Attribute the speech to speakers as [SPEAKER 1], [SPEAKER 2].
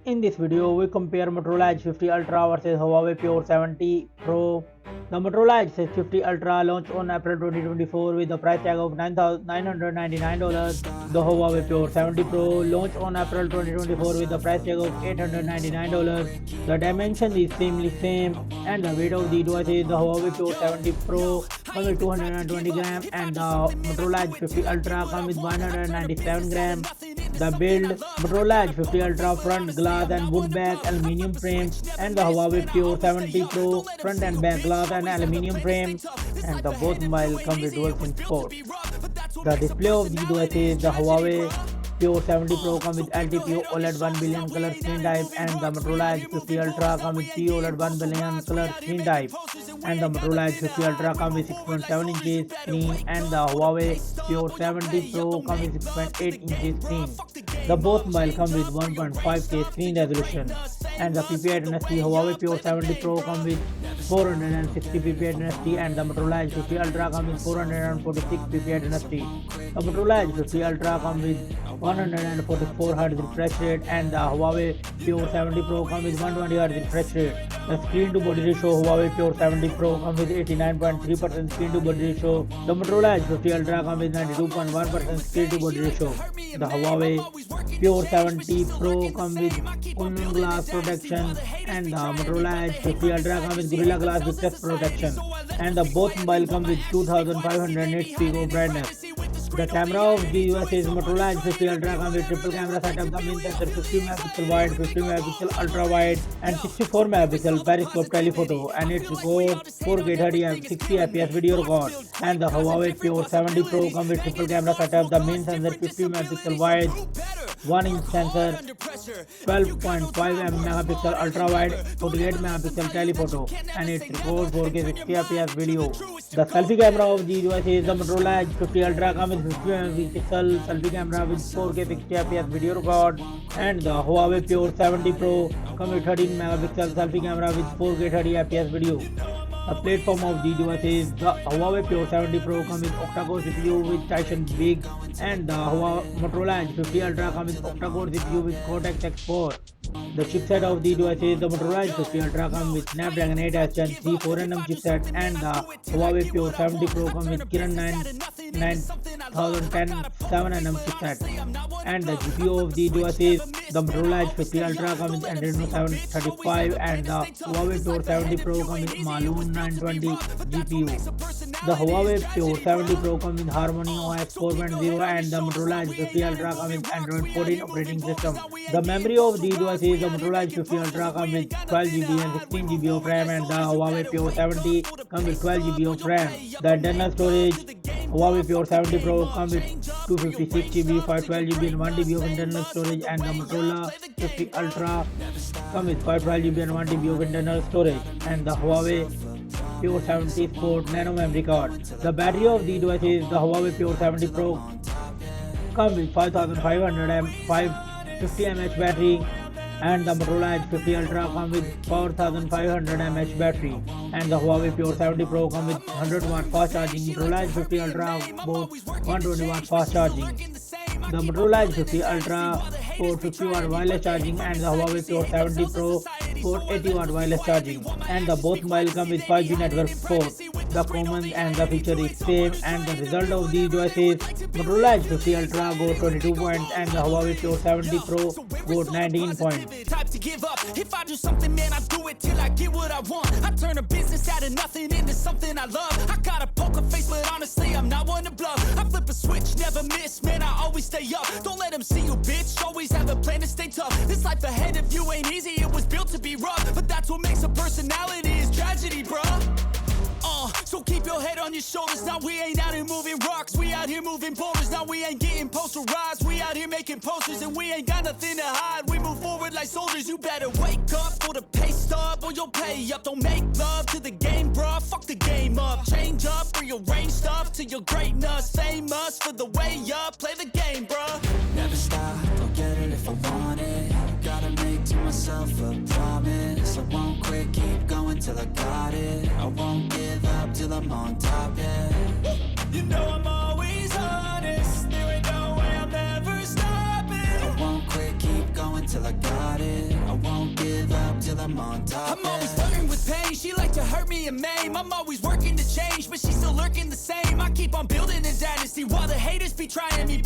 [SPEAKER 1] In this video, we compare Motorola Edge 50 Ultra versus Huawei Pure 70 Pro. The Motorola Edge 50 Ultra launched on April 2024 with a price tag of $999. The Huawei Pure 70 Pro launched on April 2024 with a price tag of $899. The dimension is same and the weight of the device is the Huawei Pure 70 Pro comes with 220 grams and the Motorola Edge 50 Ultra comes with 197 grams. The build Motorola Edge 50 Ultra front glass and wood back aluminium frame and the Huawei Pure 70 Pro front and back glass and aluminium frame and the both mobile come with dual SIM support. The display of the devices the Huawei Pure 70 Pro comes with LTPO OLED 1 billion color screen type and the Motorola Edge 50 Ultra comes with OLED 1 billion color screen type and the Motorola Edge 50 Ultra comes with 6.7 inches screen and the Huawei Pure 70 Pro comes with 6.8 inches screen. The both mobile come with 1.5K screen resolution and the PPI Dynasty Huawei Pure 70 Pro comes with 460 PPI Dynasty and the Motorola Edge 50 Ultra comes with 446 PPI Dynasty. The Motorola Edge 50 Ultra comes with 144 Hz refresh rate and the Huawei Pure 70 Pro comes with 120 Hz refresh rate. The screen to body ratio Huawei Pure 70 Pro comes with 89.3% screen to body ratio. The Motorola Edge 50 Ultra comes with 92.1% screen to body ratio. The Huawei Pure 70 Pro comes with Onion glass protection and the Motorola Edge 50 Ultra comes with Gorilla Glass Victus protection and the both mobile come with 2500 nits peak of brightness. The camera of the US is Motorola Edge 50 Ultra comes with triple camera setup. The main sensor 50 megapixel wide, 50 megapixel ultra wide, and 64 megapixel periscope telephoto, and it records 4K 30 60 fps video record. And the Huawei Pure 70 Pro comes with triple camera setup. The main sensor 50 megapixel wide, 1-inch sensor, 12.5 megapixel ultra wide, 48 megapixel telephoto, and it records 4K 60 fps video. The selfie camera of the device is the Motorola Edge 50 Ultra comes with 50 megapixel selfie camera with 4K 60 fps video record, and the Huawei Pure 70 Pro comes with 13 megapixel selfie camera with 4K 30 fps video. The platform of the device is the Huawei Pure 70 Pro comes with octa-core CPU with Titan Big, and the Motorola Edge 50 Ultra comes with octa-core CPU with Cortex X4. The chipset of the device is the Motorola Edge 50 Ultra comes with Snapdragon 8 Gen 3 4nm chipset, and the Huawei Pure 70 Pro comes with Kirin 9010 7nm chipset. And the GPU of the device is the Motorola Edge 50 Ultra comes with Adreno 735, and the Huawei Pure 70 Pro comes with Maloon 920 GPU. The Huawei Pure 70 Pro comes with Harmony OS 4.0, and the Motorola Edge 50 Ultra comes with Android 14 operating system. The memory of the device is the Motorola Edge 50 Ultra comes with 12GB and 16GB of RAM, and the Huawei Pure 70 comes with 12GB of RAM. The internal storage Huawei Pure 70 Pro comes with 256GB, 512GB and 1TB of internal storage, and the Motorola 50 Ultra comes with 512GB and 1TB of internal storage, and the Huawei Pure 70 Sport Nano Memory Card. The battery of the device is the Huawei Pure 70 Pro comes with 5500 550 mAh battery, and the Motorola Edge 50 Ultra comes with 4500 mAh battery, and the Huawei Pure 70 Pro comes with 100 watt fast charging. Motorola Edge 50 Ultra both 120 watt fast charging. The Motorola Edge 50 Ultra support 50 watt wireless charging, and the Huawei Pure 70 Pro support 80 watt wireless charging, and the both mobile come with 5G network support. The common and the feature is same, and the result of these devices Motorola Edge 50 Ultra got 22 points and the Huawei Pure 70 Pro got 19 points.
[SPEAKER 2] Type to give up. If I do something, man, I do it till I get what I want. I turn a business out of nothing into something I love. I got a poker face, but honestly, I'm not one to bluff. I flip a switch, never miss, man, I always stay up. Don't let them see you, bitch. Always have a plan to stay tough. This life ahead of you ain't easy, it was built to be rough. But that's what makes a personality is tragedy, bruh. So keep your head on your shoulders. Now we ain't out here moving rocks, we out here moving boulders. Now we ain't getting posterized, we out here making posters, and we ain't got nothing to hide. We move forward like soldiers. You better wake up for the pay stub, or you'll pay up. Don't make love to the game, bruh. Fuck the game up. Change up, rearrange stuff to your greatness. Famous for the way up. Play the game, bruh.
[SPEAKER 3] Never stop, I'll get it if I want it. Gotta make to myself a promise. I won't quit, keep going till I got it. I won't give up till I'm on top, yeah.
[SPEAKER 2] You know I'm always honest. There ain't no way I'm ever stopping.
[SPEAKER 3] I won't quit, keep going till I got it. I won't give up till I'm on top.
[SPEAKER 2] I'm always flirting with pain, she like to hurt me and maim. I'm always working to change, but she's still lurking the same. I keep on building a dynasty while the haters be trying me,